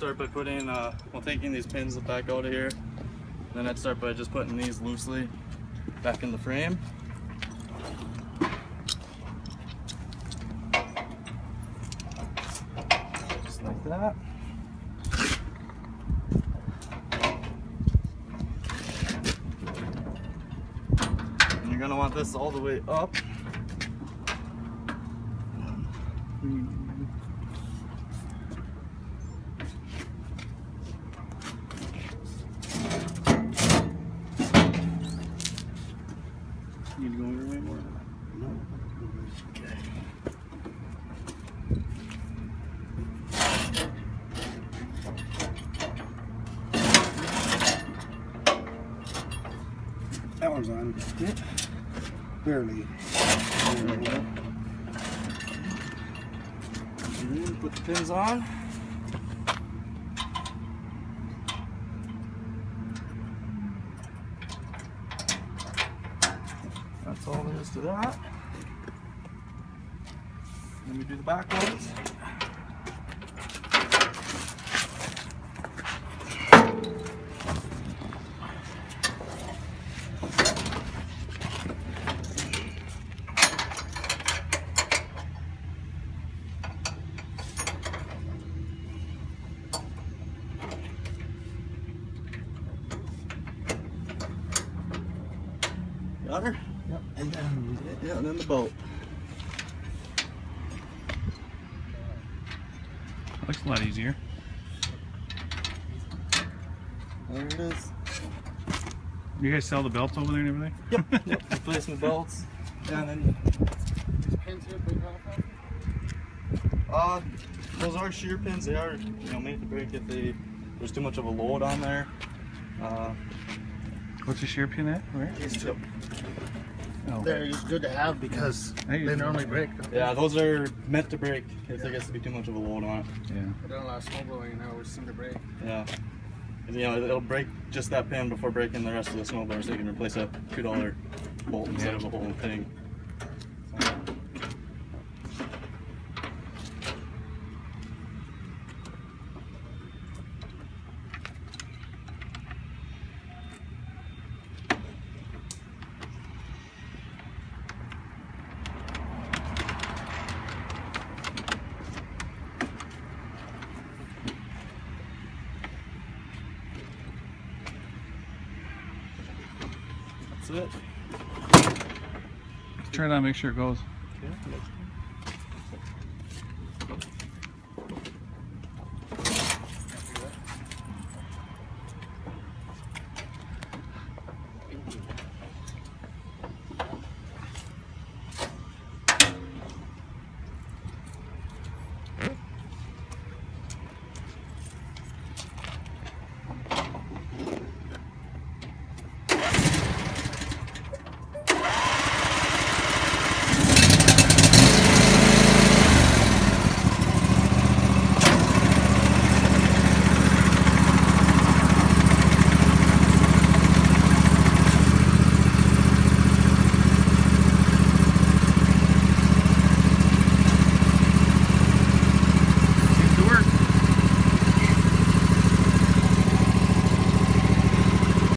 start by putting, taking these pins back out of here. Then I'd start by just putting these loosely back in the frame. Just like that. And you're gonna want this all the way up. Need to go your way more? No. Okay. That one's on. Yeah. Barely. Put the pins on. That's all there is to that. Let me do the back ones. Got her? Yep. And then the bolt. Looks a lot easier. There it is. You guys sell the belts over there and everything? Yep. Yep. Replacement belts. And then these pins here big off? those are shear pins. They are, made to break if there's too much of a load on there. What's the shear pin at? Where? These two. Oh. They're good to have because they normally break. Yeah, those are meant to break if there gets to be too much of a load on it. Yeah. They don't allow snow blowing and always seem to break. Yeah. It'll break just that pin before breaking the rest of the snowblower, so you can replace a $2 bolt instead of a whole thing. That's it. Turn it on, make sure it goes. Okay.